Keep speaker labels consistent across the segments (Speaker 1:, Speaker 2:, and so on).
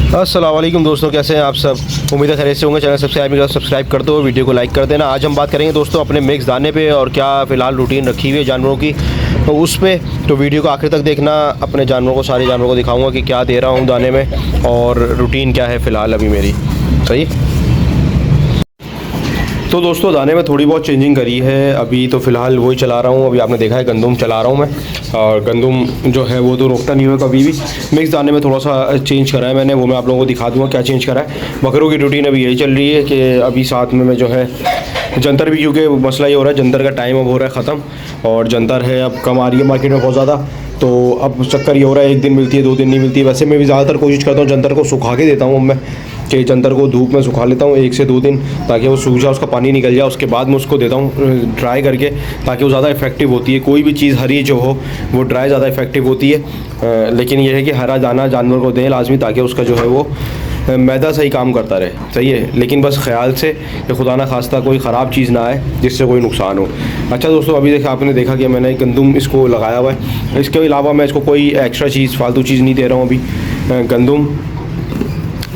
Speaker 1: अस्सलाम वालेकुम दोस्तों, कैसे हैं आप सब। उम्मीद है खैरियत से होंगे। चैनल सब्सक्राइब करते हो, वीडियो को लाइक कर देना। आज हम बात करेंगे दोस्तों अपने मिक्स दाने पे और क्या फ़िलहाल रूटीन रखी हुई है जानवरों की तो उस पे। तो वीडियो को आखिर तक देखना। अपने जानवरों को, सारे जानवरों को दिखाऊंगा कि क्या दे रहा हूँ दाने में और रूटीन क्या है फ़िलहाल अभी मेरी। सही। तो दोस्तों दाने में थोड़ी बहुत चेंजिंग करी है। अभी तो फ़िलहाल वही चला रहा हूँ। अभी आपने देखा है गंदम चला रहा हूँ मैं, और गंदम जो है वो तो रोकता नहीं हुआ कभी भी। मिक्स दाने में थोड़ा सा चेंज करा है मैंने, वो मैं आप लोगों को दिखा दूँगा क्या चेंज करा है। बकरों की रूटीन अभी यही चल रही है कि अभी साथ में मैं जो है जंतर भी, क्योंकि मसला ये हो रहा है जंतर का टाइम अब हो रहा है ख़त्म, और जंतर है अब कम आ रही है मार्केट में बहुत ज़्यादा। तो अब चक्कर ये हो रहा है, एक दिन मिलती है, 2 दिन नहीं मिलती है। वैसे मैं भी ज़्यादातर कोशिश करता हूँ जंतर को सुखा के देता हूँ मैं, कि जंतर को धूप में सुखा लेता हूँ 1 से 2 दिन, ताकि वो सूख जाए, उसका पानी निकल जाए। उसके बाद मैं उसको देता हूँ ड्राई करके, ताकि वो ज़्यादा इफेक्टिव होती है। कोई भी चीज़ हरी जो हो वो ड्राई ज़्यादा इफेक्टिव होती है। लेकिन ये है कि हरा दाना जानवर को दें लाजमी, ताकि उसका जो है वो मैदा सही काम करता रहे। सही है, लेकिन बस ख्याल से कि खुदा ना खास्ता कोई ख़राब चीज़ ना आए जिससे कोई नुकसान हो। अच्छा दोस्तों, अभी देखा आपने देखा कि मैंने गंदम इसको लगाया हुआ है। इसके अलावा मैं इसको कोई एक्स्ट्रा चीज़, फालतू चीज़ नहीं दे रहा हूँ अभी। गंदम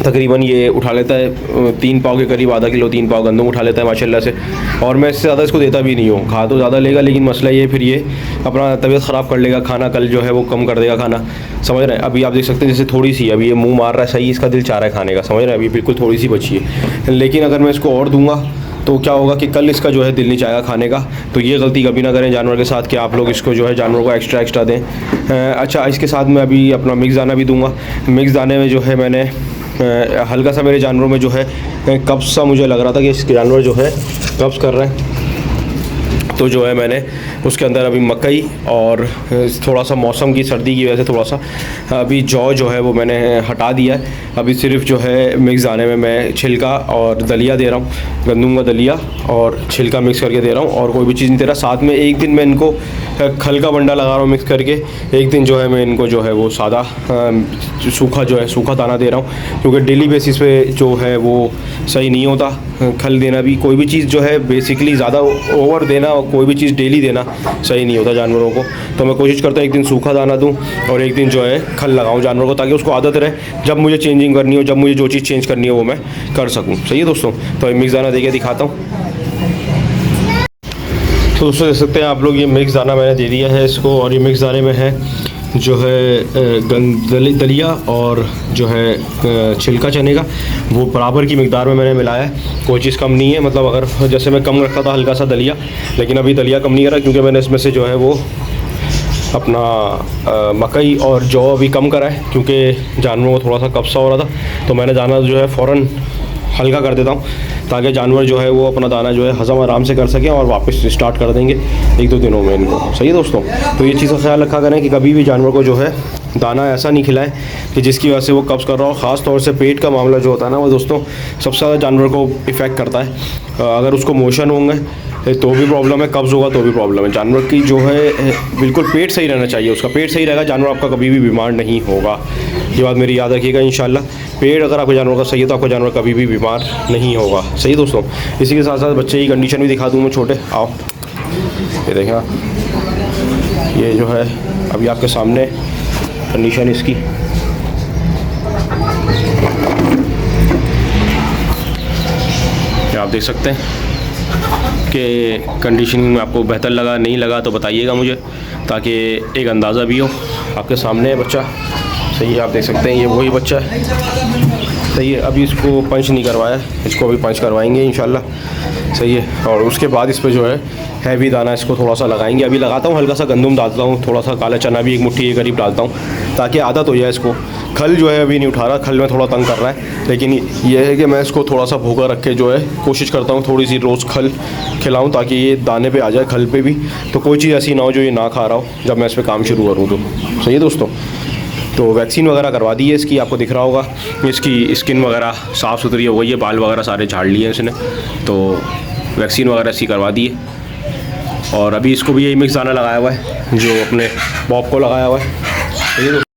Speaker 1: तकरीबन ये उठा लेता है 3 पाव के करीब, आधा किलो 3 पाव गंदम उठा लेता है माशाल्लाह से। और मैं इससे ज़्यादा इसको देता भी नहीं हूँ। खा तो ज़्यादा लेगा, लेकिन मसला ये फिर ये अपना तबीयत ख़राब कर लेगा। खाना कल जो है वो कम कर देगा खाना, समझ रहे हैं। अभी आप देख सकते हैं जैसे थोड़ी सी अभी ये मुंह मार रहा है, सही इसका दिल चाह रहा है खाने का, समझ रहे हैं। अभी बिल्कुल थोड़ी सी बची है, लेकिन अगर मैं इसको और दूँगा तो क्या होगा कि कल इसका जो है दिल नहीं चाहेगा खाने का। तो ये गलती कभी ना करें जानवर के साथ कि आप लोग इसको जो है जानवर को एक्स्ट्रा दें। अच्छा, इसके साथ मैं अभी अपना मिक्स दाना भी दूँगा। मिक्स दाने में जो है मैंने हल्का सा, मेरे जानवरों में जो है कब्ज़ सा मुझे लग रहा था कि इसके जानवर जो है कब्ज़ कर रहे हैं, तो जो है मैंने उसके अंदर अभी मकई और थोड़ा सा मौसम की सर्दी की वजह से थोड़ा सा अभी जौ जो है वो मैंने हटा दिया है। अभी सिर्फ जो है मिक्स दाने में मैं छिलका और दलिया दे रहा हूँ, गंदम का दलिया और छिलका मिक्स करके दे रहा हूँ, और कोई भी चीज़ नहीं दे रहा। साथ में एक दिन मैं इनको खल का बंडा लगा रहा हूँ मिक्स करके, एक दिन जो है मैं इनको जो है वो सादा सूखा जो है सूखा दाना दे रहा हूँ, क्योंकि डेली बेसिस पे जो है वो सही नहीं होता खल देना भी। कोई भी चीज़ जो है बेसिकली ज़्यादा ओवर देना और कोई भी चीज़ डेली देना सही नहीं होता जानवरों को। तो मैं कोशिश करता हूँ एक दिन सूखा दाना दूँ और एक दिन जो है खल लगाऊँ जानवरों को, ताकि उसको आदत रहे। जब मुझे चेंजिंग करनी हो, जब मुझे जो चीज़ चेंज करनी हो वो मैं कर सकूँ। सही है दोस्तों। तो मिक्स दाना दे के दिखाता हूँ। तो दोस्तों देख सकते हैं आप लोग, ये मिक्स दाना मैंने दे दिया है इसको, और ये मिक्स दाने में है जो है दलिया और जो है छिलका चने का, वो बराबर की मिकदार में मैंने मिलाया है। कोई चीज़ कम नहीं है। मतलब अगर जैसे मैं कम रखता था हल्का सा दलिया, लेकिन अभी दलिया कम नहीं करा, क्योंकि मैंने इसमें से जो है वो अपना मकई और जौ अभी कम करा है, क्योंकि जानवरों को थोड़ा सा कब्ज़ा हो रहा था। तो मैंने दाना जो है फ़ौरन हल्का कर देता हूँ, ताकि जानवर जो है वो अपना दाना जो है हज़म आराम से कर सकें और वापस स्टार्ट कर देंगे 1-2 दिनों में इनको। सही है दोस्तों। तो ये चीज़ का ख्याल रखा करें कि कभी भी जानवर को जो है दाना ऐसा नहीं खिलाएं कि जिसकी वजह से वो कब्ज़ कर रहा हो। ख़ास तौर से पेट का मामला जो होता है ना वो दोस्तों सबसे ज़्यादा जानवर को इफ़ेक्ट करता है। अगर उसको मोशन होंगे तो भी प्रॉब्लम है, कब्ज़ होगा तो भी प्रॉब्लम है। जानवर की जो है बिल्कुल पेट सही रहना चाहिए, उसका पेट सही रहेगा जानवर आपका कभी भी बीमार नहीं होगा। ये बात मेरी याद रखिएगा इंशाल्लाह। पेट अगर आपके जानवर का सही है तो आपका जानवर कभी भी बीमार नहीं होगा। सही दोस्तों। इसी के साथ साथ बच्चे की कंडीशन भी दिखा दूँ मैं। छोटे आओ, ये देखें आप, ये जो है अभी आपके सामने कंडीशन इसकी। आप देख सकते हैं कि कंडीशनिंग में आपको बेहतर लगा, नहीं लगा तो बताइएगा मुझे, ताकि एक अंदाज़ा भी हो। आपके सामने है बच्चा, सही है, आप देख सकते हैं ये वही बच्चा है। सही है, अभी इसको पंच नहीं करवाया, इसको अभी पंच करवाएंगे इंशाल्लाह। सही है, और उसके बाद इस पर जो है हैवी दाना इसको थोड़ा सा लगाएंगे। अभी लगाता हूँ हल्का सा गंदम डालता हूँ, थोड़ा सा काला चना भी 1 मुट्ठी के करीब डालता हूँ, ताकि आदत हो जाए इसको। खल जो है अभी नहीं उठा रहा, खल में थोड़ा तंग कर रहा है, लेकिन ये है कि मैं इसको थोड़ा सा भूखा रख के जो है कोशिश करता हूँ थोड़ी सी रोज़ खल खिलाऊँ, ताकि ये दाने पे आ जाए, खल पे भी। तो कोई चीज़ ऐसी ना हो जो ये ना खा रहा हो जब मैं इस पर काम शुरू करूँ तो। सही है दोस्तों। तो वैक्सीन वगैरह करवा दी है इसकी, आपको दिख रहा होगा इसकी स्किन वगैरह साफ़ सुथरी हो गई है, बाल वगैरह सारे झाड़ लिए हैं इसने, तो वैक्सीन वगैरह इसकी करवा दी है। और अभी इसको भी यही मिक्स दाना लगाया हुआ है जो अपने बॉब को लगाया हुआ है।